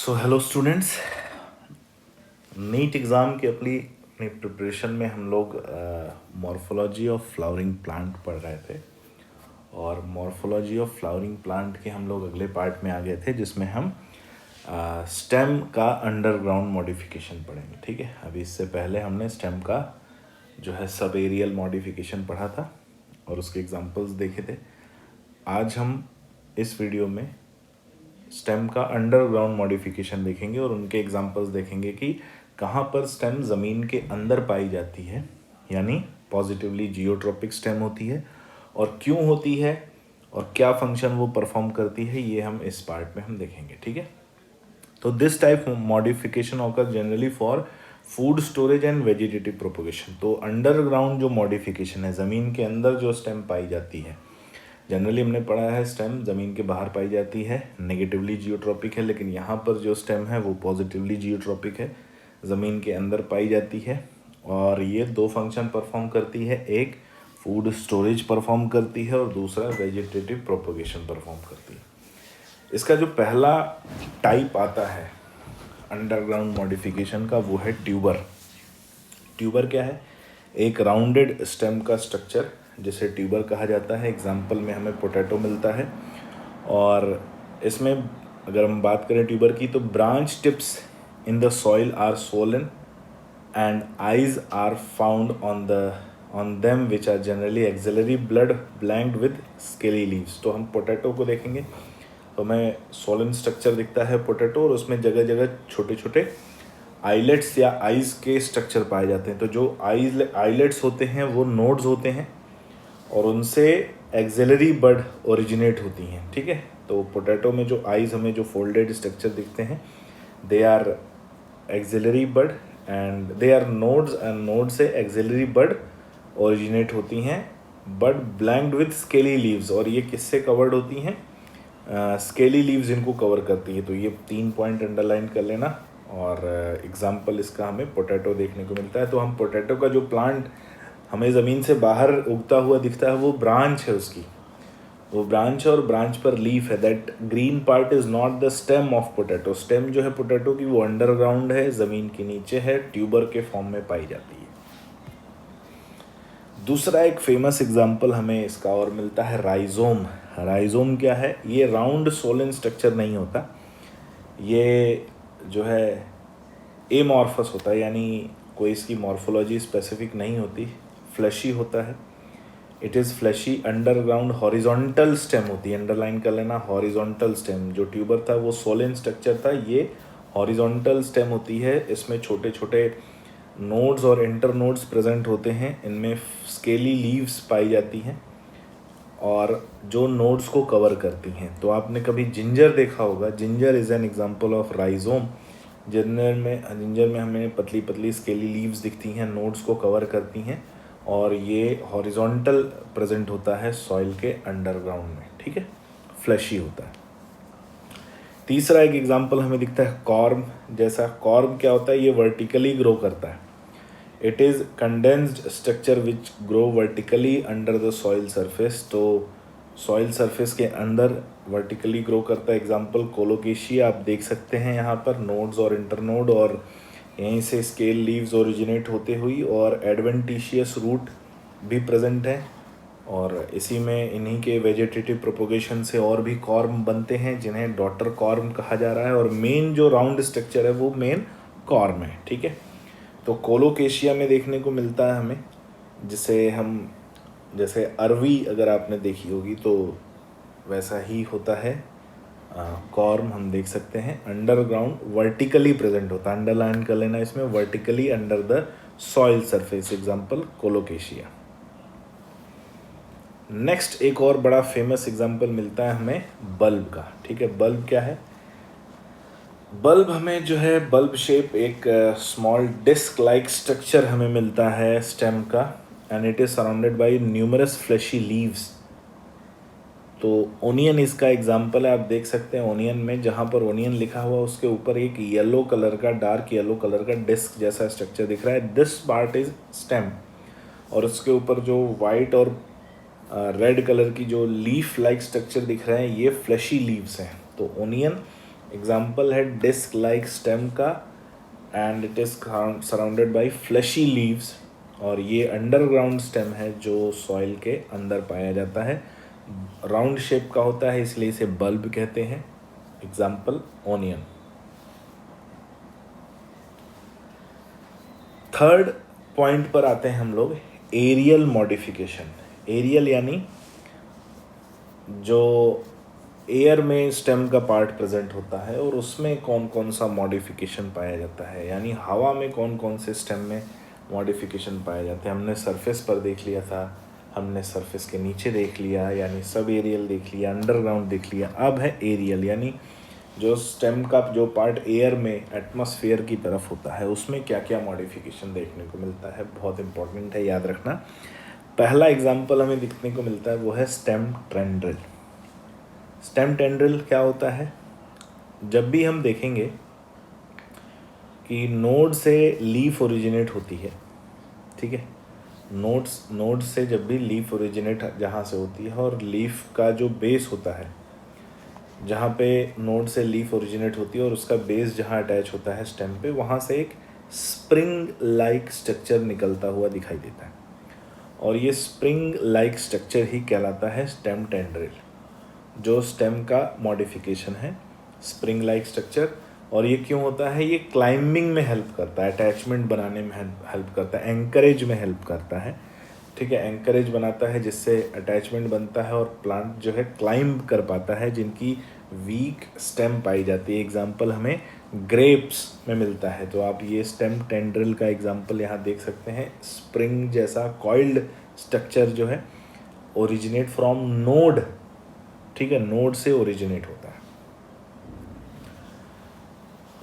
सो hello students, NEET exam की अपनी preparation में हम लोग मॉर्फोलॉजी ऑफ फ्लावरिंग प्लांट पढ़ रहे थे। और मॉर्फोलॉजी ऑफ फ्लावरिंग प्लांट के हम लोग अगले पार्ट में आ गए थे, जिसमें हम स्टेम का अंडरग्राउंड मॉडिफिकेशन पढ़ेंगे। ठीक है, अभी इससे पहले हमने स्टेम का जो है सब एरियल मॉडिफिकेशन पढ़ा था और उसके एग्जांपल्स देखे थे। आज हम इस वीडियो में स्टेम का अंडरग्राउंड मॉडिफिकेशन देखेंगे और उनके एग्जांपल्स देखेंगे कि कहाँ पर स्टेम ज़मीन के अंदर पाई जाती है, यानी पॉजिटिवली जियोट्रॉपिक स्टेम होती है, और क्यों होती है और क्या फंक्शन वो परफॉर्म करती है, ये हम इस पार्ट में हम देखेंगे। ठीक है, तो this type modification occur generally for food storage and vegetative propagation. तो अंडरग्राउंड जो मॉडिफिकेशन है, ज़मीन के अंदर जो स्टेम पाई जाती है, जनरली हमने पढ़ा है स्टेम ज़मीन के बाहर पाई जाती है, नेगेटिवली जियोट्रॉपिक है, लेकिन यहाँ पर जो स्टेम है वो पॉजिटिवली जियोट्रॉपिक है, ज़मीन के अंदर पाई जाती है और ये दो फंक्शन परफॉर्म करती है। एक फूड स्टोरेज परफॉर्म करती है और दूसरा वेजिटेटिव प्रोपोगेशन परफॉर्म करती है। इसका जो पहला टाइप आता है अंडरग्राउंड मॉडिफिकेशन का, वो है ट्यूबर। ट्यूबर क्या है? एक राउंडेड स्टेम का स्ट्रक्चर जिसे ट्यूबर कहा जाता है। एग्जाम्पल में हमें पोटैटो मिलता है और इसमें अगर हम बात करें ट्यूबर की, तो branch tips in the soil are swollen and eyes are found on them which are generally axillary blood blanked with scaly leaves। तो हम पोटैटो को देखेंगे तो हमें swollen स्ट्रक्चर दिखता है पोटैटो, और उसमें जगह जगह छोटे छोटे आइलेट्स या आइज के स्ट्रक्चर पाए जाते हैं। तो जो आइलेट्स होते हैं वो नोड्स होते हैं और उनसे एक्सिलरी बड ओरिजिनेट होती हैं। ठीक है, तो पोटैटो में जो आइज हमें जो फोल्डेड स्ट्रक्चर दिखते हैं, they are axillary bud and they are nodes, and node से एक्सिलरी बड ओरिजिनेट होती हैं, bud blanked with scaly leaves. और ये किससे कवर्ड होती हैं? स्केली लीव्स इनको कवर करती है। तो ये 3 पॉइंट अंडरलाइन कर लेना। और एग्जाम्पल इसका हमें पोटैटो देखने को मिलता है। तो हम पोटैटो का जो प्लांट हमें ज़मीन से बाहर उगता हुआ दिखता है वो ब्रांच है उसकी, वो ब्रांच है और ब्रांच पर लीफ है। That green part is not the stem of potato. Stem जो है पोटैटो की वो अंडरग्राउंड है, ज़मीन के नीचे है, ट्यूबर के फॉर्म में पाई जाती है। दूसरा एक फेमस एग्जाम्पल हमें इसका और मिलता है राइजोम। राइजोम क्या है? ये राउंड सोलन स्ट्रक्चर नहीं होता, ये जो है एमॉर्फस होता है, यानी कोई इसकी मॉर्फोलॉजी स्पेसिफिक नहीं होती, फ्लैशी होता है। It is fleshy underground horizontal stem होती है। अंडरलाइन कर लेना, हॉरिजॉन्टल स्टेम। जो ट्यूबर था वो सोलन स्ट्रक्चर था, ये हॉरिजॉन्टल स्टेम होती है। इसमें छोटे छोटे नोड्स और इंटर नोड्स प्रेजेंट होते हैं, इनमें स्केली लीव्स पाई जाती हैं और जो नोड्स को कवर करती हैं। तो आपने कभी जिंजर देखा होगा, ginger is an example of rhizome. Ginger में हमें पतली पतली स्केली लीव्स दिखती हैं, नोड्स को कवर करती हैं, और ये हॉरिजॉन्टल प्रेजेंट होता है सॉइल के अंडरग्राउंड में। ठीक है, फ्लैशी होता है। तीसरा एक एग्जांपल हमें दिखता है कॉर्म जैसा। कॉर्म क्या होता है? ये वर्टिकली ग्रो करता है। It is condensed structure which grow vertically under the soil surface. तो सॉइल सरफेस के अंदर वर्टिकली ग्रो करता है। एग्जांपल कोलोकेशिया आप देख सकते हैं यहाँ पर, नोड्स और इंटरनोड, और यहीं से स्केल लीव्स ओरिजिनेट होते हुई, और एडवेंटिशियस रूट भी प्रेजेंट है। और इसी में इन्हीं के वेजिटेटिव प्रोपोगेशन से और भी कॉर्म बनते हैं जिन्हें डॉटर कॉर्म कहा जा रहा है, और मेन जो राउंड स्ट्रक्चर है वो मेन कॉर्म है। ठीक है, तो कोलोकेशिया में देखने को मिलता है हमें, जिसे हम जैसे अरवी अगर आपने देखी होगी तो वैसा ही होता है। कॉर्म हम देख सकते हैं अंडरग्राउंड वर्टिकली प्रेजेंट होता है। अंडरलाइन कर लेना इसमें, vertically under the soil surface. Example colocasia. Next एक और बड़ा फेमस एग्जांपल मिलता है हमें बल्ब का। ठीक है, बल्ब क्या है? बल्ब हमें जो है बल्ब शेप एक स्मॉल डिस्क लाइक स्ट्रक्चर हमें मिलता है स्टेम का, and it is surrounded by numerous flashy leaves. तो ओनियन इसका एग्जांपल है। आप देख सकते हैं ओनियन में, जहाँ पर ओनियन लिखा हुआ उसके ऊपर एक येलो कलर का, डार्क येलो कलर का डिस्क जैसा स्ट्रक्चर दिख रहा है। दिस पार्ट इज स्टेम, और उसके ऊपर जो वाइट और रेड कलर की जो लीफ लाइक स्ट्रक्चर दिख रहे हैं, ये फ्लैशी लीव्स हैं। तो ओनियन एग्जाम्पल है डिस्क लाइक स्टेम का, and it is surrounded by flashy leaves, और ये अंडरग्राउंड स्टेम है जो सॉइल के अंदर पाया जाता है। राउंड शेप का होता है इसलिए इसे बल्ब कहते हैं। Example onion. थर्ड पॉइंट पर आते हैं हम लोग, एरियल मॉडिफिकेशन। एरियल यानी जो एयर में स्टेम का पार्ट प्रेजेंट होता है और उसमें कौन कौन सा मॉडिफिकेशन पाया जाता है, यानी हवा में कौन कौन से स्टेम में मॉडिफिकेशन पाए जाते हैं। हमने सरफेस पर देख लिया था, हमने सरफेस के नीचे देख लिया यानी सब एरियल देख लिया, अंडरग्राउंड देख लिया। अब है एरियल यानी जो स्टेम का जो पार्ट एयर में एटमॉस्फेयर की तरफ होता है उसमें क्या क्या मॉडिफिकेशन देखने को मिलता है। बहुत इंपॉर्टेंट है, याद रखना। पहला एग्जाम्पल हमें दिखने को मिलता है वो है स्टेम टेंड्रिल। स्टेम टेंड्रिल क्या होता है, जब भी हम देखेंगे कि नोड से लीफ ओरिजिनेट होती है, ठीक है, नोड से जब भी लीफ ओरिजिनेट जहाँ से होती है और लीफ का जो बेस होता है, जहाँ पे नोड से लीफ ओरिजिनेट होती है और उसका बेस जहाँ अटैच होता है स्टेम पे, वहाँ से एक स्प्रिंग लाइक स्ट्रक्चर निकलता हुआ दिखाई देता है, और ये स्प्रिंग लाइक स्ट्रक्चर ही कहलाता है स्टेम टेंड्रिल, जो स्टेम का मॉडिफिकेशन है, स्प्रिंग लाइक स्ट्रक्चर। और ये क्यों होता है, ये क्लाइंबिंग में हेल्प करता है, अटैचमेंट बनाने में हेल्प करता है, एंकरेज में हेल्प करता है, ठीक है, एंकरेज बनाता है जिससे अटैचमेंट बनता है और प्लांट जो है क्लाइंब कर पाता है जिनकी वीक स्टेम पाई जाती है। एग्जाम्पल हमें ग्रेप्स में मिलता है, तो आप ये स्टेम टेंड्रिल का एग्जाम्पल यहाँ देख सकते हैं। स्प्रिंग जैसा कॉइल्ड स्ट्रक्चर जो है ओरिजिनेट फ्रॉम नोड, ठीक है, नोड से ओरिजिनेट होता है।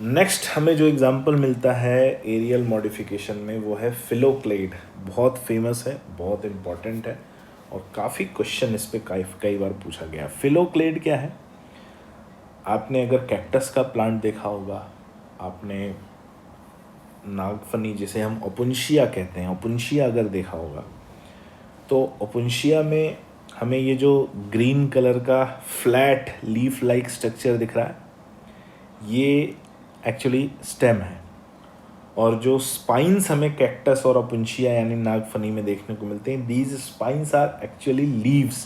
नेक्स्ट हमें जो एग्जाम्पल मिलता है एरियल मॉडिफिकेशन में वो है फिलोक्लेड। बहुत फेमस है, बहुत इम्पॉर्टेंट है और काफ़ी क्वेश्चन इस पर कई बार पूछा गया। फिलोक्लेड क्या है, आपने अगर कैक्टस का प्लांट देखा होगा, आपने नागफनी जिसे हम ओपुंशिया कहते हैं, ओपुंशिया अगर देखा होगा, तो ओपुंशिया में हमें ये जो ग्रीन कलर का फ्लैट लीफ लाइक स्ट्रक्चर दिख रहा है, ये एक्चुअली स्टेम है। और जो स्पाइंस हमें कैक्टस और ओपुंशिया यानी नागफनी में देखने को मिलते हैं, these spines are actually leaves.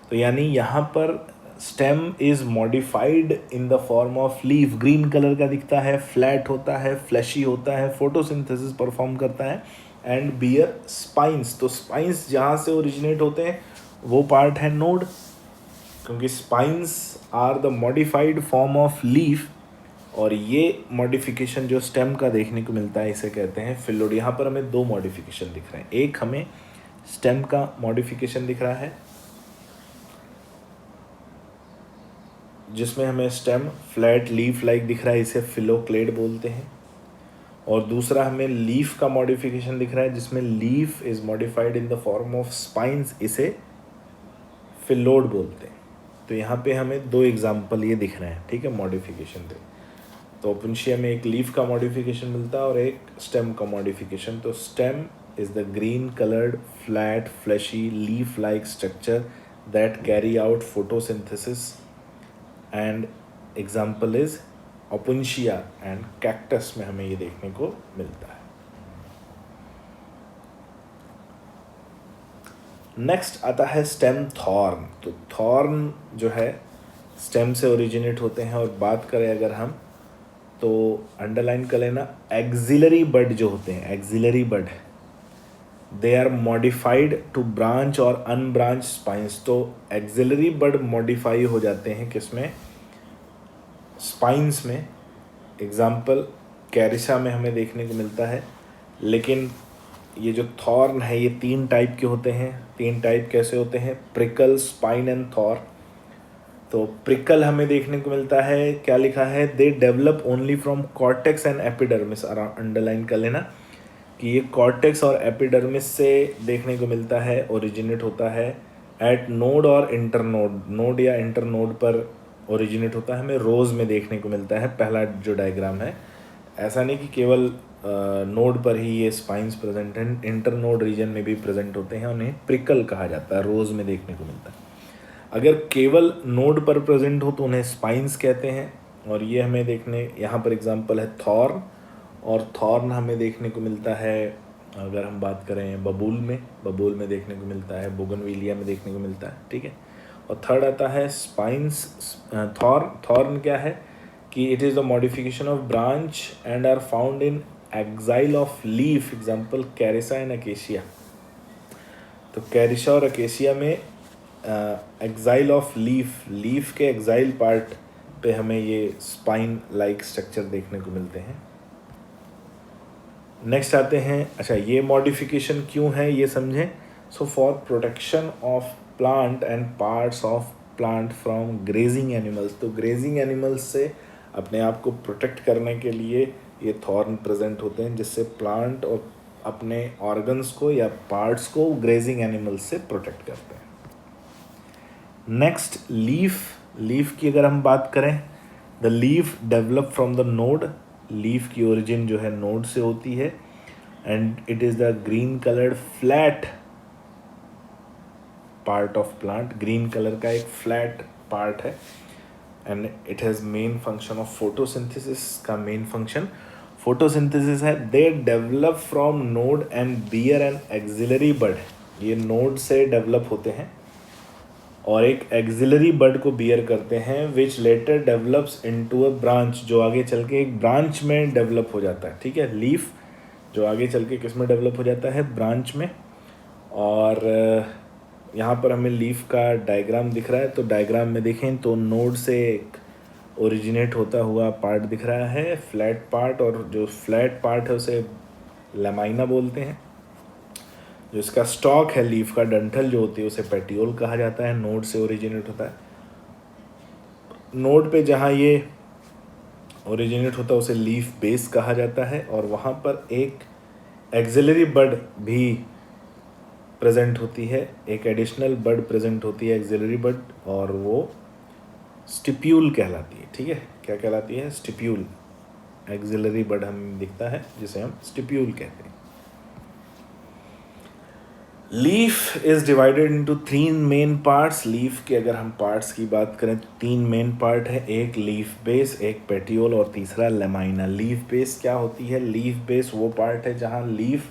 तो यानी यहाँ पर stem is modified in the form of leaf, green colour का दिखता है, फ्लैट होता है, फ्लैशी होता है, फोटोसिंथेसिस परफॉर्म करता है एंड बियर स्पाइंस। तो स्पाइंस जहाँ से ओरिजिनेट होते हैं वो पार्ट है नोड, क्योंकि spines are the modified form of leaf, और ये मॉडिफिकेशन जो स्टेम का देखने को मिलता है इसे कहते हैं फिलोड। यहाँ पर हमें दो मॉडिफिकेशन दिख रहे हैं, एक हमें स्टेम का मॉडिफिकेशन दिख रहा है जिसमें हमें स्टेम फ्लैट लीफ लाइक दिख रहा है, इसे फिलोक्लेड बोलते हैं, और दूसरा हमें लीफ का मॉडिफिकेशन दिख रहा है जिसमें leaf is modified in the form of spines, इसे फिलोड बोलते हैं। तो यहाँ पे हमें दो एग्जाम्पल ये दिख रहे हैं, ठीक है, मॉडिफिकेशन पे। तो ओपुंशिया में एक लीफ का मॉडिफिकेशन मिलता है और एक स्टेम का मॉडिफिकेशन। तो stem is the green coloured flat fleshy leaf like structure that carry out photosynthesis, and example is Opuntia and cactus में हमें ये देखने को मिलता है। नेक्स्ट आता है स्टेम थॉर्न। तो थॉर्न जो है स्टेम से ओरिजिनेट होते हैं, और बात करें अगर हम तो अंडरलाइन कर लेना, एक्सिलरी बड जो होते हैं, axillary bud, they are modified to branch और अनब्रांच स्पाइंस। तो एक्सिलरी बड मॉडिफाई हो जाते हैं किसमें, स्पाइंस में। एग्जाम्पल कैरिसा में हमें देखने को मिलता है। लेकिन ये जो थॉर्न है ये तीन टाइप के होते हैं। तीन टाइप कैसे होते हैं, प्रिकल, स्पाइन एंड थॉर। तो प्रिकल हमें देखने को मिलता है, क्या लिखा है, they develop only from cortex and epidermis. Underline कर लेना कि ये कॉर्टेक्स और एपिडर्मिस से देखने को मिलता है, ओरिजिनेट होता है एट नोड और इंटरनोड, नोड या इंटरनोड पर ओरिजिनेट होता है। हमें रोज़ में देखने को मिलता है, पहला जो डायग्राम है। ऐसा नहीं कि केवल नोड पर ही ये स्पाइंस प्रेजेंट हैं, इंटरनोड रीजन में भी प्रेजेंट होते हैं, उन्हें प्रिकल कहा जाता है, रोज़ में देखने को मिलता है। अगर केवल नोड पर प्रेजेंट हो तो उन्हें स्पाइंस कहते हैं, और ये हमें देखने, यहाँ पर एग्जांपल है थॉर्न, और थॉर्न हमें देखने को मिलता है अगर हम बात करें बबूल में देखने को मिलता है, बोगनविलिया में देखने को मिलता है, ठीक है। और थर्ड आता है स्पाइंस। थॉर्न क्या है कि it is the modification of branch and are found in axil of leaf, example Carissa and Acacia. तो कैरिसा और अकेशिया में एक्साइल ऑफ लीफ के एक्साइल पार्ट पे हमें ये स्पाइन लाइक स्ट्रक्चर देखने को मिलते हैं। नेक्स्ट आते हैं, अच्छा ये मॉडिफिकेशन क्यों है ये समझें। So for protection of plant and parts of plant from grazing animals, तो ग्रेजिंग एनिमल्स से अपने आप को प्रोटेक्ट करने के लिए ये थॉर्न प्रेजेंट होते हैं, जिससे प्लांट और अपने ऑर्गन्स को या पार्ट्स को ग्रेजिंग एनिमल्स से प्रोटेक्ट करते हैं। नेक्स्ट लीफ की अगर हम बात करें, the leaf develop from the node, leaf की ओरिजिन जो है नोड से होती है, and it is the green coloured flat part of plant, green colour का एक फ्लैट पार्ट है, and it has main function of photosynthesis. का मेन फंक्शन फोटोसिंथेसिस है। They develop from node and bear an axillary bud, ये node से develop होते हैं और एक एक्सिलरी बड को बियर करते हैं, which later develops into a branch, जो आगे चल के एक ब्रांच में डेवलप हो जाता है, ठीक है। लीफ जो आगे चल के किस में डेवलप हो जाता है, ब्रांच में। और यहाँ पर हमें लीफ का डायग्राम दिख रहा है, तो डायग्राम में देखें तो नोड से एक ओरिजिनेट होता हुआ पार्ट दिख रहा है, फ्लैट पार्ट, और जो फ्लैट पार्ट है उसे लमाइना बोलते हैं। जो इसका स्टॉक है लीफ का, डंठल जो होती है उसे पेटियोल कहा जाता है, नोड से ओरिजिनेट होता है। नोड पे जहाँ ये ओरिजिनेट होता है उसे लीफ बेस कहा जाता है, और वहाँ पर एक एक्सिलरी बड भी प्रेजेंट होती है, एक एडिशनल बड प्रेजेंट होती है एक्सिलरी बड, और वो स्टिप्यूल कहलाती है, ठीक है। क्या कहलाती है, स्टिप्यूल। एक्सिलरी बड हमें दिखता है जिसे हम स्टिप्यूल कहते हैं। Leaf is divided into 3 main parts. Leaf के अगर हम पार्ट्स की बात करें तो 3 मेन पार्ट है, एक लीफ बेस, एक पेटियोल और तीसरा लेमाइना। लीफ बेस क्या होती है, लीफ बेस वो पार्ट है जहाँ लीफ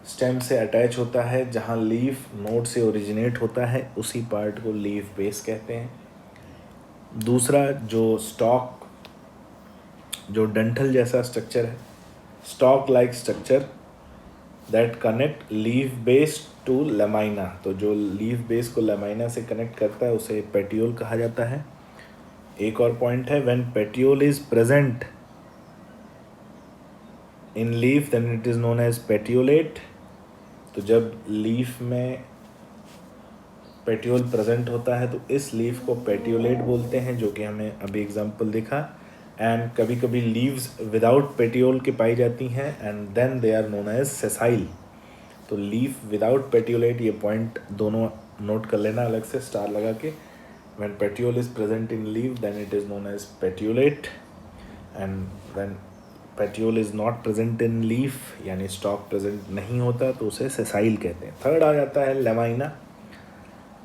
स्टेम से अटैच होता है, जहाँ लीफ नोड से ओरिजिनेट होता है, उसी पार्ट को लीफ बेस कहते हैं। दूसरा जो स्टॉक, जो डंठल जैसा स्ट्रक्चर है, stalk like structure that connect leaf base to lamina, तो जो लीफ बेस को लेमाइना से कनेक्ट करता है उसे पेटियोल कहा जाता है। एक और पॉइंट है, when petiole is present in leaf then it is known as petiolate. तो जब लीफ में पेटियोल प्रेजेंट होता है तो इस लीफ को पेटियोलेट बोलते हैं, जो कि हमें अभी एग्जांपल दिखा। एंड कभी कभी लीव्स विदाउट पेटियोल के पाई जाती हैं, and then they are known as sessile. तो लीफ विदाउट पेटियोलेट, ये पॉइंट दोनों नोट कर लेना अलग से स्टार लगा के। When petiole is present in leaf then it is known as petiolate, and when petiole is not present in leaf, यानी स्टॉक प्रेजेंट नहीं होता, तो उसे सेसाइल कहते हैं। थर्ड आ जाता है लेमाइना।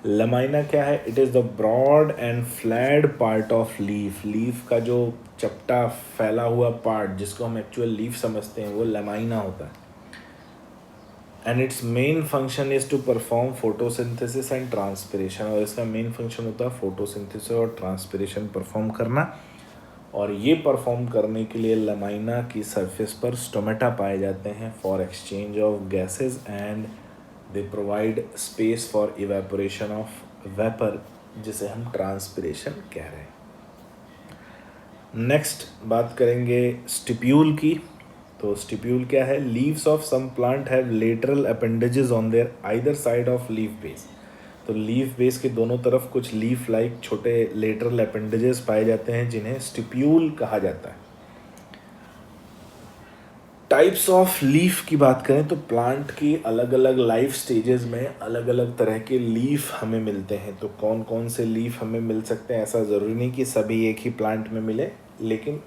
लेमाइना क्या है, it is the broad and flat part of leaf. Leaf का जो चपटा फैला हुआ पार्ट जिसको हम एक्चुअल लीफ समझते हैं वो लेमाइना होता है। And its main function is to perform photosynthesis and transpiration, और इसका मेन फंक्शन होता है फोटोसिंथेसिस और ट्रांसपिरेशन परफॉर्म करना। और ये परफॉर्म करने के लिए लेमाइना की सरफेस पर स्टोमेटा पाए जाते हैं for exchange of gases, and they provide space for evaporation of vapour, जिसे हम ट्रांसपिरेशन कह रहे हैं। नेक्स्ट बात करेंगे स्टिप्यूल की। तो स्टिप्यूल क्या है, leaves of some plant have lateral appendages on their either side of leaf base. तो लीफ बेस के दोनों तरफ कुछ लीफ लाइक छोटे लेटरल अपेंडेजेस पाए जाते हैं, जिन्हें स्टिप्यूल कहा जाता है। टाइप्स ऑफ लीफ की बात करें तो प्लांट की अलग अलग लाइफ स्टेजेस में अलग अलग तरह के लीफ हमें मिलते हैं। तो कौन कौन से लीफ हमें मिल सकते हैं, ऐसा ज़रूरी नहीं कि सभी एक ही प्लांट में मिले, लेकिन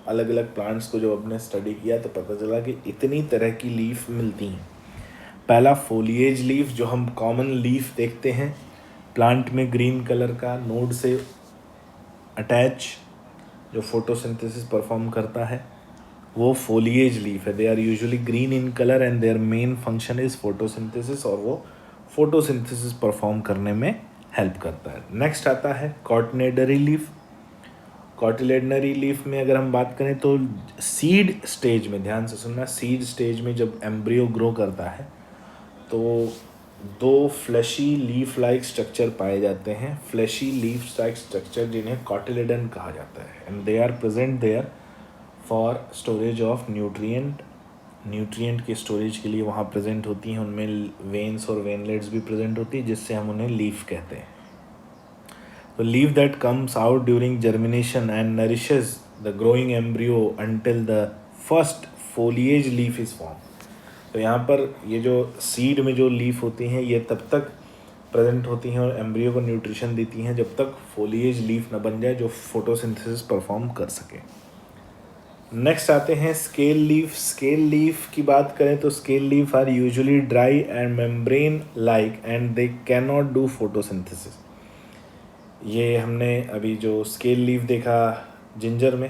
अलग अलग प्लांट्स को जब आपने स्टडी किया तो पता चला कि इतनी तरह की लीफ मिलती हैं। पहला फोलिएज लीफ, जो हम कॉमन लीफ देखते हैं प्लांट में, ग्रीन कलर का, नोड से अटैच, जो फोटोसिंथेसिस परफॉर्म करता है वो फोलिएज लीफ है। They are usually green in colour and their main function is photosynthesis, और वो फोटोसिंथेसिस परफॉर्म करने में हेल्प करता है। नेक्स्ट आता है कॉटिलेडनरी लीफ। कॉटिलेडनरी लीफ में अगर हम बात करें तो सीड स्टेज में, ध्यान से सुनना, सीड स्टेज में जब एम्ब्रियो ग्रो करता है तो दो फ्लैशी लीफ लाइक स्ट्रक्चर पाए जाते हैं, फ्लैशी लीफ लाइक स्ट्रक्चर जिन्हें कॉटिलेडन कहा जाता है, and they are present there for storage of nutrient के स्टोरेज के लिए वहाँ प्रेजेंट होती हैं। उनमें वेन्स और वेनलेट्स भी प्रेजेंट होती है, जिससे हम उन्हें लीफ कहते हैं। तो leaf that comes out during germination and nourishes the growing embryo until the first foliage leaf is form. तो यहाँ पर ये जो सीड में जो लीफ होती हैं ये तब तक प्रेजेंट होती हैं और एम्ब्रियो को न्यूट्रिशन देती हैं जब तक फोलिएज लीफ न बन जाए जो फोटोसिंथेसिस परफॉर्म कर सके। नेक्स्ट आते हैं स्केल लीफ। स्केल लीफ की बात करें तो scale leaf are usually dry and membrane like and they can not do photosynthesis. ये हमने अभी जो स्केल लीफ देखा जिंजर में,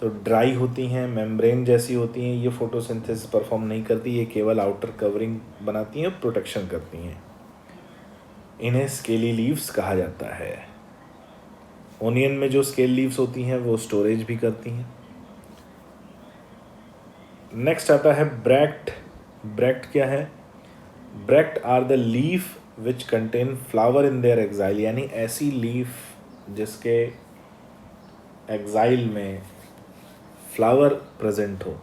तो ड्राई होती हैं, मेम्ब्रेन जैसी होती हैं, ये फोटोसिंथेसिस परफॉर्म नहीं करती, ये केवल आउटर कवरिंग बनाती हैं, प्रोटेक्शन करती हैं। इन्हें स्केली लीव्स कहा जाता है। ओनियन में जो स्केल लीव्स होती हैं वो स्टोरेज भी करती हैं। नेक्स्ट आता है ब्रैक्ट। ब्रैक्ट क्या है? Bract are the leaf which contain flower in their axil, यानी ऐसी लीफ जिसके एक्साइल में फ्लावर प्रेजेंट हो,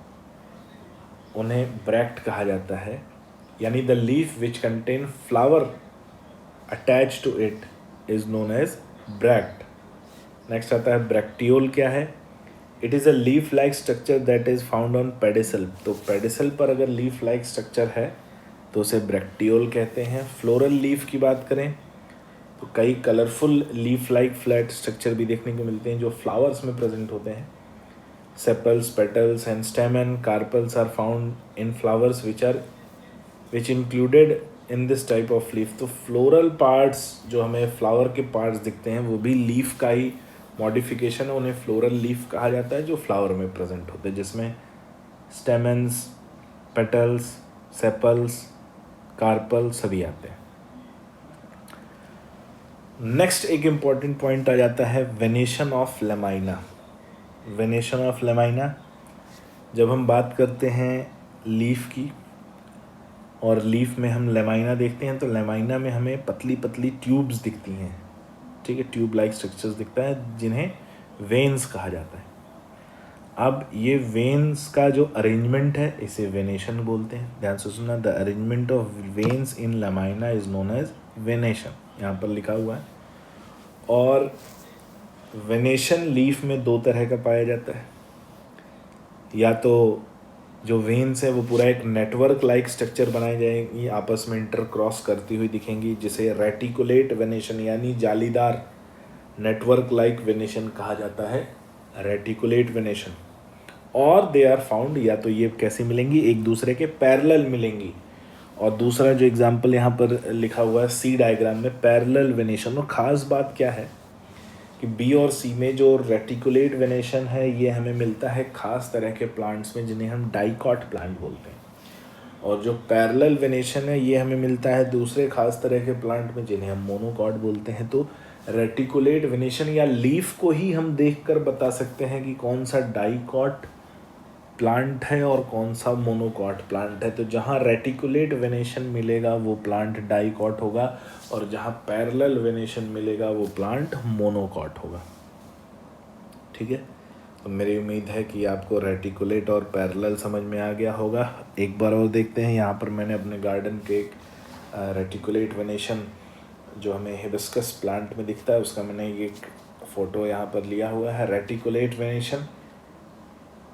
उन्हें ब्रैक्ट कहा जाता है। यानी the leaf which contain flower attach to it is known as bract. Next आता है ब्रैक्टियोल। क्या है? It is a leaf like structure that is found on pedicel. तो पेडिसल पर अगर लीफ लाइक स्ट्रक्चर है तो उसे ब्रैक्टियोल कहते हैं। फ्लोरल लीफ की बात करें तो कई colourful leaf like flat structure भी देखने को मिलते हैं जो फ्लावर्स में प्रेजेंट होते हैं। Sepals, petals and stem and carpels are found in flowers which included in this type of leaf. तो फ्लोरल पार्ट्स जो हमें फ्लावर के पार्ट्स दिखते हैं वो भी लीफ का ही मॉडिफिकेशन है, उन्हें फ्लोरल लीफ कहा जाता है जो फ्लावर में प्रेजेंट होते हैं, जिसमें स्टेमन्स, पेटल्स, सेपल्स, कार्पल सभी आते हैं। नेक्स्ट एक इम्पॉर्टेंट पॉइंट आ जाता है venation of lamina. Venation of lamina, जब हम बात करते हैं लीफ की और लीफ में हम लेमाइना देखते हैं तो लेमाइना में हमें पतली पतली ट्यूब्स दिखती हैं, ठीक है, ट्यूब लाइक स्ट्रक्चर्स दिखता है जिन्हें वेन्स कहा जाता है। अब ये वेन्स का जो अरेंजमेंट है इसे वेनेशन बोलते हैं। ध्यान से सुनना, the arrangement of veins in lamina is known as venation, यहाँ पर लिखा हुआ है। और वेनेशन लीफ में दो तरह का पाया जाता है, या तो जो वेन्स है वो पूरा एक नेटवर्क लाइक स्ट्रक्चर बनाई जाएंगी, आपस में इंटर क्रॉस करती हुई दिखेंगी, जिसे रेटिकुलेट वेनेशन यानी जालीदार नेटवर्क लाइक वेनेशन कहा जाता है, रेटिकुलेट वेनेशन। और दे आर फाउंड, या तो ये कैसी मिलेंगी, एक दूसरे के पैरेलल मिलेंगी। और दूसरा जो एग्जांपल यहाँ पर लिखा हुआ है सी डायग्राम में, पैरेलल वेनेशन। और ख़ास बात क्या है कि बी और सी में जो रेटिकुलेट वेनेशन है ये हमें मिलता है खास तरह के प्लांट्स में जिन्हें हम डाइकॉट प्लांट बोलते हैं, और जो पैरेलल वेनेशन है ये हमें मिलता है दूसरे खास तरह के प्लांट में जिन्हें हम मोनोकॉट बोलते हैं। तो रेटिकुलेट वेनेशन या लीफ को ही हम देखकर बता सकते हैं कि कौन सा डाइकॉट प्लांट है और कौन सा मोनोकॉट प्लांट है। तो जहाँ रेटिकुलेट वेनेशन मिलेगा वो प्लांट डाइकॉट होगा, और जहाँ पैरेलल वेनेशन मिलेगा वो प्लांट मोनोकॉट होगा, ठीक है। तो मेरी उम्मीद है कि आपको रेटिकुलेट और पैरेलल समझ में आ गया होगा। एक बार और देखते हैं, यहाँ पर मैंने अपने गार्डन के एक रेटिकुलेट वेनेशन जो हमें हिबिस्कस प्लांट में दिखता है उसका मैंने एक फ़ोटो यहाँ पर लिया हुआ है। Reticulate venation,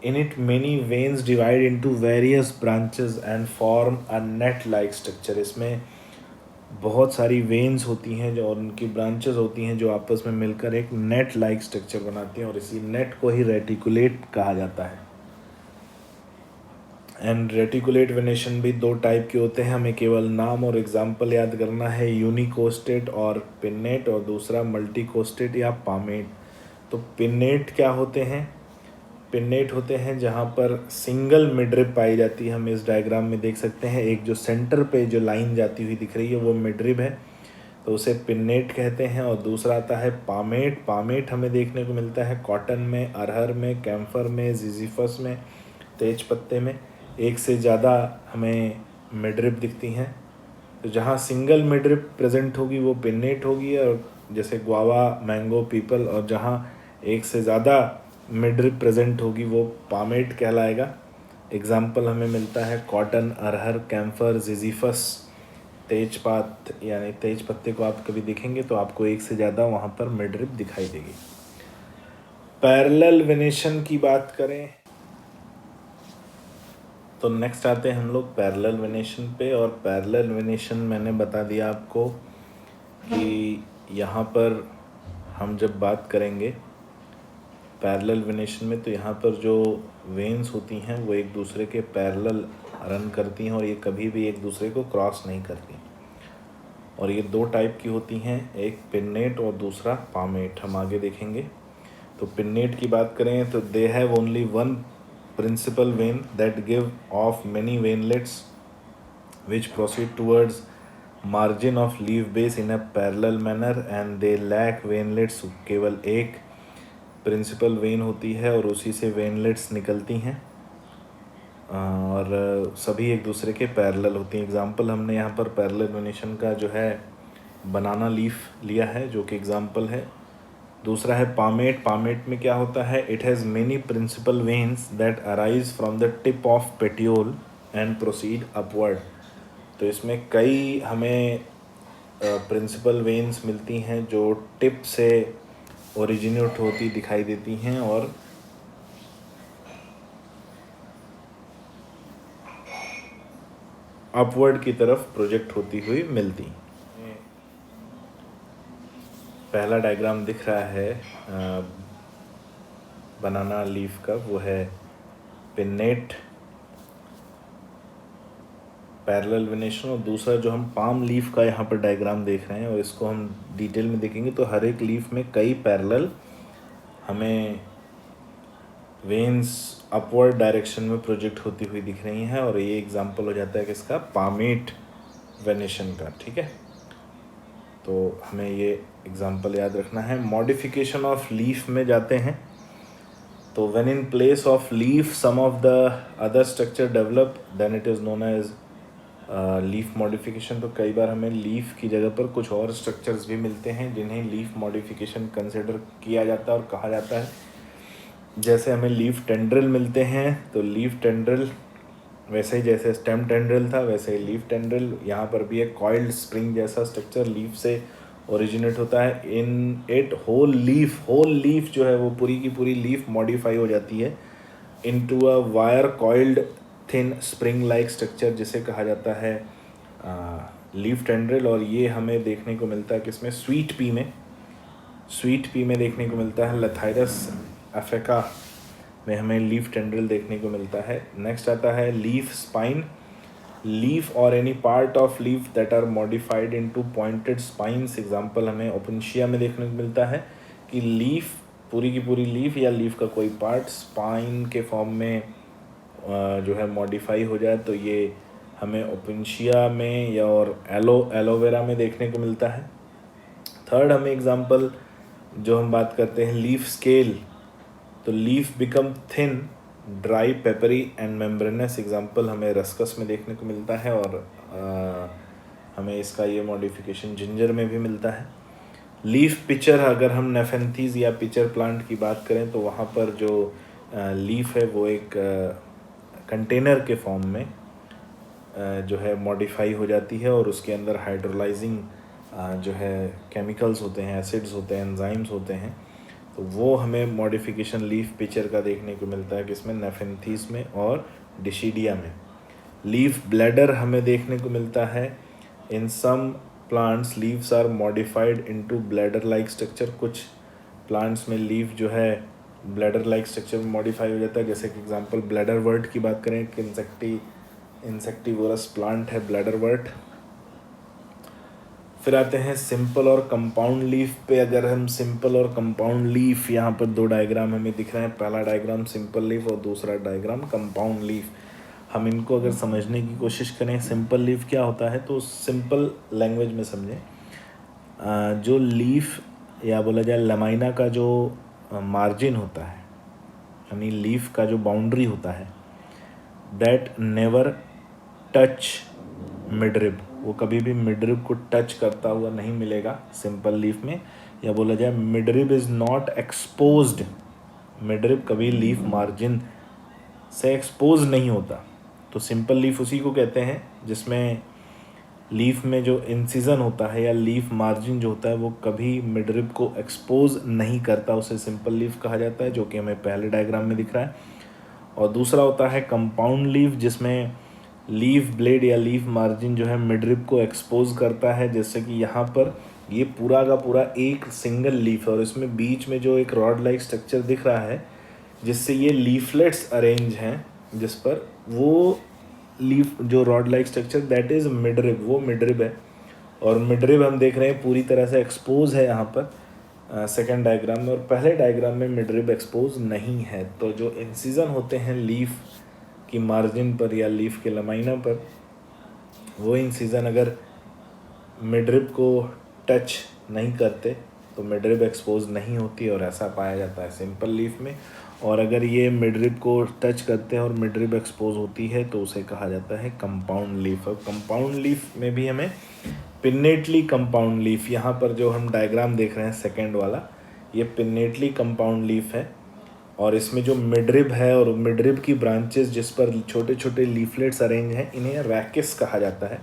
in it many veins divide into various branches and form a net like structure। इसमें बहुत सारी वेन्स होती हैं जो, और उनकी ब्रांचेस होती हैं जो आपस में मिलकर एक नेट लाइक स्ट्रक्चर बनाती हैं, और इसी नेट को ही रेटिकुलेट कहा जाता है। एंड रेटिकुलेट वेनेशन भी दो टाइप के होते हैं, हमें केवल नाम और एग्जाम्पल याद करना है, यूनिकोस्टेट और पिन्नेट, और दूसरा मल्टीकोस्टेट या पामेट। तो पिन्नेट क्या होते हैं? पिन्नेट होते हैं जहाँ पर सिंगल मिडरिब पाई जाती है। हम इस डायग्राम में देख सकते हैं, एक जो सेंटर पे जो लाइन जाती हुई दिख रही है वो मिडरिब है, तो उसे पिन्नेट कहते हैं। और दूसरा आता है पामेट। पामेट हमें देखने को मिलता है कॉटन में, अरहर में, कैम्फर में, जिजीफस में, तेज पत्ते में। एक से ज़्यादा हमें मिडरिब दिखती हैं, तो जहाँ सिंगल मिडरिब प्रेजेंट होगी वो पिन्नेट होगी, और जैसे गुआवा, मैंगो, पीपल, और जहाँ एक से ज़्यादा मिडरिब प्रेजेंट होगी वो पामेट कहलाएगा। एग्जाम्पल हमें मिलता है कॉटन, अरहर, कैम्फर, जिजीफस, तेजपात, यानी तेज पत्ते को आप कभी देखेंगे तो आपको एक से ज़्यादा वहाँ पर मिडरिब दिखाई देगी। पैरेलल वेनेशन की बात करें तो नेक्स्ट आते हैं हम लोग पैरेलल वेनेशन पे। और पैरेलल वेनेशन मैंने बता दिया आपको कि यहाँ पर हम जब बात करेंगे पैरेलल वेनेशन में, तो यहाँ पर जो वेन्स होती हैं वो एक दूसरे के पैरेलल रन करती हैं और ये कभी भी एक दूसरे को क्रॉस नहीं करती। और ये दो टाइप की होती हैं, एक पिन्नेट और दूसरा पामेट, हम आगे देखेंगे। तो पिन्नेट की बात करें तो they have only one principal vein that give off many veinlets which proceed towards margin of leaf base in a parallel manner and they lack veinlets. केवल एक प्रिंसिपल वेन होती है और उसी से वेनलेट्स निकलती हैं और सभी एक दूसरे के पैरेलल होती हैं। एग्जांपल हमने यहाँ पर पैरेलल वेनेशन का जो है बनाना लीफ लिया है जो कि एग्जांपल है। दूसरा है पामेट। पामेट में क्या होता है? It has many principal veins that arise from the tip of petiole and proceed upward. तो इसमें कई हमें प्रिंसिपल वेन्स मिलती हैं जो टिप से ओरिजिनेट होती दिखाई देती हैं और अपवर्ड की तरफ प्रोजेक्ट होती हुई मिलती। पहला डायग्राम दिख रहा है बनाना लीफ का, वो है पिन्नेट पैरेलल वेनेशन। और दूसरा जो हम पाम लीफ का यहाँ पर डायग्राम देख रहे हैं और इसको हम डिटेल में देखेंगे तो हर एक लीफ में कई पैरेलल हमें वेन्स अपवर्ड डायरेक्शन में प्रोजेक्ट होती हुई दिख रही हैं और ये एग्जांपल हो जाता है किसका? पामेट वेनेशन का। ठीक है, तो हमें ये एग्जांपल याद रखना है। मॉडिफिकेशन ऑफ लीफ में जाते हैं तो when in place of leaf some of the other structure develop then it is known as leaf modification. तो कई बार हमें लीफ की जगह पर कुछ और स्ट्रक्चर्स भी मिलते हैं जिन्हें लीफ मॉडिफिकेशन कंसिडर किया जाता है और कहा जाता है। जैसे हमें लीफ टेंड्रिल मिलते हैं तो लीफ टेंड्रिल वैसे ही जैसे स्टेम टेंड्रिल था वैसे ही लीफ टेंड्रिल, यहाँ पर भी एक कॉइल्ड स्प्रिंग जैसा स्ट्रक्चर लीफ से ओरिजिनेट होता है। इन इट होल लीफ जो है वो पूरी की पूरी लीफ मॉडिफाई हो जाती है into a wire coiled thin spring like structure जिसे कहा जाता है लीफ टेंड्रिल। और ये हमें देखने को मिलता है किसमें? स्वीट पी में देखने को मिलता है। लथाइरस अफ्रीका में हमें लीफ टेंड्रिल देखने को मिलता है। नेक्स्ट आता है लीफ स्पाइन। लीफ और any part of leaf that are modified into pointed spines. Example हमें ओपनशिया में देखने को मिलता है कि लीफ पूरी की पूरी लीफ या लीफ का कोई पार्ट स्पाइन के फॉर्म में जो है मॉडिफाई हो जाए, तो ये हमें ओपनशिया में या और एलोवेरा में देखने को मिलता है। थर्ड हमें एग्जांपल जो हम बात करते हैं लीफ स्केल, तो leaf become thin, dry, peppery and membranes. Example हमें रस्कस में देखने को मिलता है और हमें इसका ये मॉडिफिकेशन जिंजर में भी मिलता है। लीफ पिचर, अगर हम नेफेंथीज या पिचर प्लांट की बात करें तो वहाँ पर जो लीफ है वो एक कंटेनर के फॉर्म में जो है मॉडिफाई हो जाती है और उसके अंदर हाइड्रोलाइजिंग जो है केमिकल्स होते हैं, एसिड्स होते हैं, एंजाइम्स होते हैं, तो वो हमें मॉडिफिकेशन लीफ पिचर का देखने को मिलता है किसमें? नेफेंथीस में और डिशीडिया में। लीफ ब्लैडर हमें देखने को मिलता है in some plants leaves are modified into bladder like structure. कुछ प्लांट्स में लीफ जो है ब्लैडर लाइक स्ट्रक्चर में मॉडिफाई हो जाता है। जैसे कि एग्जांपल ब्लैडर वर्ट की बात करें कि इंसेक्टिवोरस प्लांट है ब्लैडर वर्ट। फिर आते हैं सिंपल और कंपाउंड लीफ पे। अगर हम सिंपल और कंपाउंड लीफ, यहाँ पर दो डायग्राम हमें दिख रहे हैं, पहला डायग्राम सिंपल लीफ और दूसरा डायग्राम कंपाउंड लीफ। हम इनको अगर समझने की कोशिश करें, सिंपल लीफ क्या होता है तो सिंपल लैंग्वेज में समझें। जो लीफ या बोला जाए लमाइना का जो मार्जिन होता है, यानी लीफ का जो बाउंड्री होता है, दैट नेवर टच मिडरिब, वो कभी भी मिडरिब को टच करता हुआ नहीं मिलेगा सिंपल लीफ में। या बोला जाए midrib is not exposed, midrib कभी लीफ मार्जिन से एक्सपोज नहीं होता। तो सिंपल लीफ उसी को कहते हैं जिसमें लीफ में जो इंसिजन होता है या लीफ मार्जिन जो होता है वो कभी मिडरिब को एक्सपोज नहीं करता, उसे सिंपल लीफ कहा जाता है, जो कि हमें पहले डायग्राम में दिख रहा है। और दूसरा होता है कंपाउंड लीफ, जिसमें लीफ ब्लेड या लीफ मार्जिन जो है मिडरिब को एक्सपोज करता है। जैसे कि यहाँ पर ये पूरा का पूरा एक सिंगल लीफ है और इसमें बीच में जो एक रॉड लाइक स्ट्रक्चर दिख रहा है जिससे ये लीफलेट्स अरेंज हैं, जिस पर वो लीफ जो rod like structure that is midrib, वो मिडरिब है। और मिडरिब हम देख रहे हैं पूरी तरह से एक्सपोज है यहाँ पर सेकंड डायग्राम में, और पहले डायग्राम में मिडरिब एक्सपोज नहीं है। तो जो इंसिजन होते हैं लीफ की मार्जिन पर या लीफ के लमाइना पर, वो इंसिजन अगर मिडरिब को टच नहीं करते तो मिडरिब एक्सपोज नहीं होती, और ऐसा पाया जाता है सिंपल लीफ में। और अगर ये मिडरिब को टच करते हैं और मिडरिब एक्सपोज होती है तो उसे कहा जाता है कंपाउंड लीफ। और कंपाउंड लीफ में भी हमें पिन्नेटली कंपाउंड लीफ, यहाँ पर जो हम डायग्राम देख रहे हैं सेकेंड वाला, ये पिन्नेटली कंपाउंड लीफ है। और इसमें जो मिडरिब है और मिडरिब की ब्रांचेस जिस पर छोटे छोटे लीफलेट्स अरेंज हैं, इन्हें रैकिस कहा जाता है।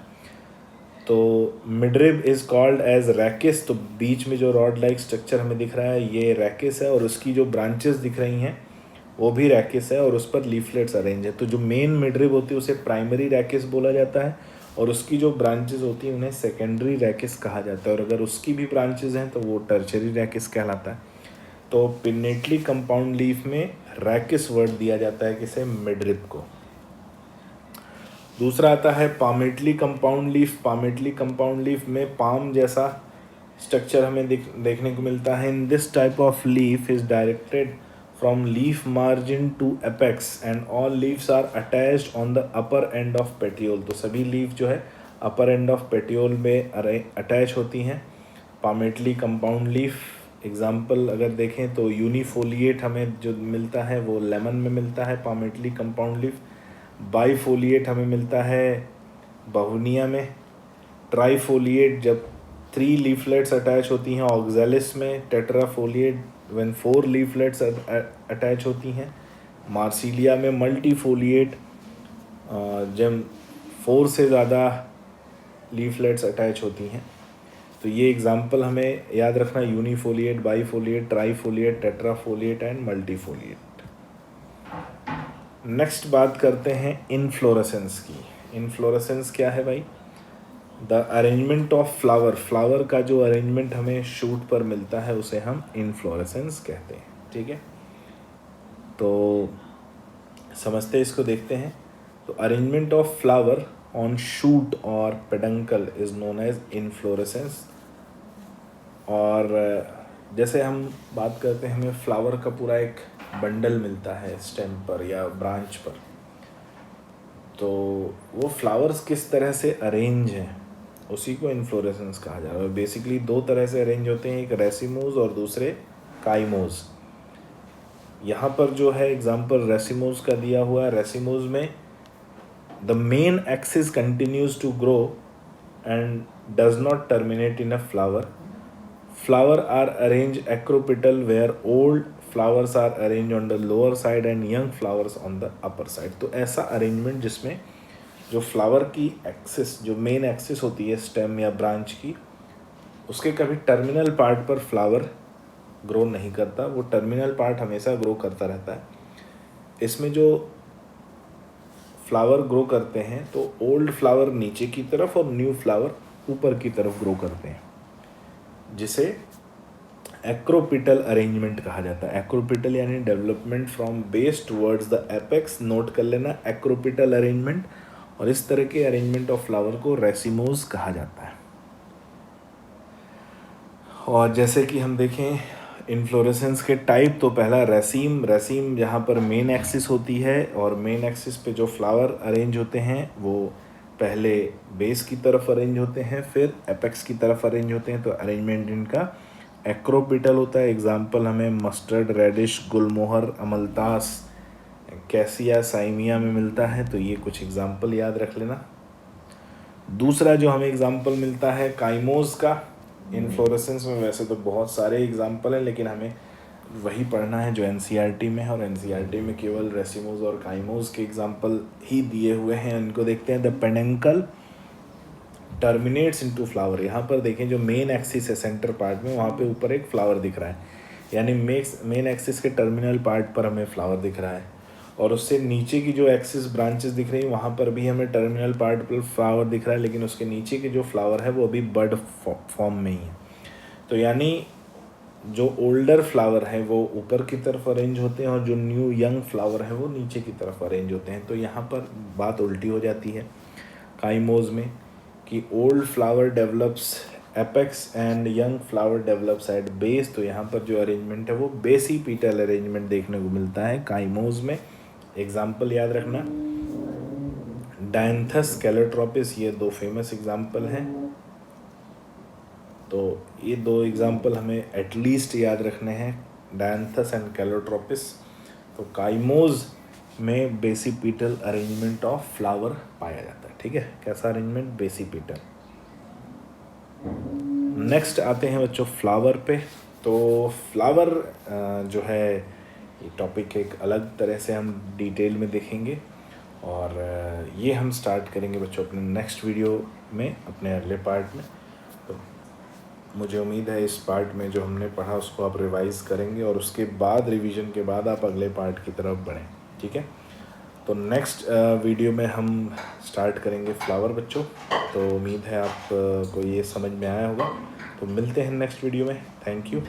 तो midrib is called as rachis. तो बीच में जो रॉड लाइक स्ट्रक्चर हमें दिख रहा है ये रैकिस है, और उसकी जो ब्रांचेस दिख रही हैं वो भी रैकिस है, और उस पर लीफलेट्स अरेंज है। तो जो मेन मिडरिब होती है उसे प्राइमरी रैकिस बोला जाता है, और उसकी जो ब्रांचेस होती हैं उन्हें सेकेंडरी रैकिस कहा जाता है, और अगर उसकी भी ब्रांचेस हैं तो वो टर्शरी रैकिस कहलाता है। तो पिन्नेटली कंपाउंड लीफ में रैकिस वर्ड दिया जाता है किसे, मिडरिब को। दूसरा आता है palmately compound leaf. Palmately compound leaf में पाम जैसा स्ट्रक्चर हमें देखने को मिलता है। In this type of leaf is directed from leaf margin to apex and all leaves are attached on the upper end of petiole. तो सभी leaf जो है अपर एंड ऑफ पेटियोल में अटैच होती हैं। पामेटली कंपाउंड लीफ एग्जाम्पल अगर देखें तो यूनिफोलिएट हमें जो मिलता है वो लेमन में मिलता है पामेटली कंपाउंड लीफ। बाईफोलिएट हमें मिलता है बहुनिया में। ट्राईफोलिएट जब 3 लीफलेट्स अटैच होती हैं ऑक्जेलिस में। टेट्राफोलिएट व्हेन 4 लीफलेट्स अटैच होती हैं मार्सिलिया में। मल्टीफोलिएट जब 4 से ज़्यादा लीफलेट्स अटैच होती हैं। तो ये एग्जाम्पल हमें याद रखना, यूनिफोलिएट, बाईफोलिएट, ट्राईफोलिएट, टेट्राफोलिएट एंड मल्टीफोलिएट। नेक्स्ट बात करते हैं इनफ्लोरेसेंस की। इनफ्लोरेसेंस क्या है भाई? The arrangement of flower, flower का जो अरेंजमेंट हमें शूट पर मिलता है उसे हम इनफ्लोरेसेंस कहते हैं। ठीक है, तो समझते इसको, देखते हैं। तो arrangement of flower on shoot और peduncle is known as inflorescence. और जैसे हम बात करते हैं हमें फ्लावर का पूरा एक बंडल मिलता है स्टेम पर या ब्रांच पर, तो वो फ्लावर्स किस तरह से अरेंज हैं उसी को इनफ्लोरेसेंस कहा जा रहा है। बेसिकली 2 तरह से अरेंज होते हैं, एक रेसिमोज और दूसरे काइमोज। यहाँ पर जो है एग्जांपल रेसिमोज का दिया हुआ है। रेसिमोज में the main axis continues to grow and does not terminate in a flower. Flower are arranged acropetal where old flowers are arranged on the lower side and young flowers on the upper side। तो ऐसा arrangement जिसमें जो flower की axis, जो main axis होती है stem या branch की, उसके कभी टर्मिनल पार्ट पर फ्लावर ग्रो नहीं करता, वो टर्मिनल पार्ट हमेशा ग्रो करता रहता है। इसमें जो फ्लावर ग्रो करते हैं तो ओल्ड फ्लावर नीचे की तरफ और न्यू फ्लावर ऊपर की तरफ ग्रो करते हैं, जिसे एक्रोपिटल अरेंजमेंट कहा जाता है। एक्रोपिटल यानी development from base towards the apex. Note कर लेना एक्रोपिटल अरेंजमेंट, और इस तरह के अरेंजमेंट ऑफ फ्लावर को रेसिमोज कहा जाता है। और जैसे कि हम देखें इन्फ्लोरेसेंस के टाइप, तो पहला रेसीम जहाँ पर मेन एक्सिस होती है और मेन एक्सिस पे जो फ्लावर अरेंज होते हैं वो पहले बेस की तरफ अरेंज होते हैं, फिर एपेक्स की तरफ अरेंज होते हैं। तो अरेंजमेंट इनका एक्रोपिटल होता है। एग्जाम्पल हमें मस्टर्ड, रेडिश, गुलमोहर, अमलतास, कैसिया, साइमिया में मिलता है। तो ये कुछ एग्जाम्पल याद रख लेना। दूसरा जो हमें एग्जाम्पल मिलता है काइमोज का। इन्फ्लोरेसेंस में वैसे तो बहुत सारे एग्जाम्पल हैं, लेकिन हमें वही पढ़ना है जो एनसीईआरटी में है, और एनसीईआरटी में केवल रेसिमोज और काइमोज के एग्जाम्पल ही दिए हुए हैं। इनको देखते हैं। The peduncle terminates into flower. यहाँ पर देखें जो मेन एक्सिस है सेंटर पार्ट में, वहाँ पे ऊपर एक फ्लावर दिख रहा है, यानी मेन एक्सिस के टर्मिनल पार्ट पर हमें फ्लावर दिख रहा है। और उससे नीचे की जो एक्सिस ब्रांचेस दिख रही हैं वहाँ पर भी हमें टर्मिनल पार्ट पर फ्लावर दिख रहा है, लेकिन उसके नीचे के जो फ्लावर है वो अभी बड फॉर्म में ही है। तो यानी जो ओल्डर फ्लावर है वो ऊपर की तरफ अरेंज होते हैं और जो न्यू यंग फ्लावर है वो नीचे की तरफ अरेंज होते हैं। तो यहाँ पर बात उल्टी हो जाती है काइमोज में कि old flower develops apex and young flower develops at base. तो यहाँ पर जो अरेंजमेंट है वो बेसिपीटल अरेंजमेंट देखने को मिलता है काइमोज में। एग्जाम्पल याद रखना, डायंथस, कैलोट्रोपिस, ये दो फेमस एग्जाम्पल हैं। तो ये दो एग्जाम्पल हमें एटलीस्ट याद रखने हैं, डायंथस एंड कैलोट्रोपिस। तो काइमोज में बेसिपीटल अरेंजमेंट ऑफ फ्लावर पाया जाता है। ठीक है, कैसा अरेंजमेंट? बेसिपीटल। नेक्स्ट आते हैं बच्चों फ्लावर पे। तो फ्लावर जो है ये टॉपिक एक अलग तरह से हम डिटेल में देखेंगे, और ये हम स्टार्ट करेंगे बच्चों अपने नेक्स्ट वीडियो में, अपने अगले पार्ट में। तो मुझे उम्मीद है इस पार्ट में जो हमने पढ़ा उसको आप रिवाइज करेंगे, और उसके बाद रिवीजन के बाद आप अगले पार्ट की तरफ बढ़ें। ठीक है, तो नेक्स्ट वीडियो में हम स्टार्ट करेंगे फ्लावर बच्चों। तो उम्मीद है आप को ये समझ में आया होगा। तो मिलते हैं नेक्स्ट वीडियो में। Thank you.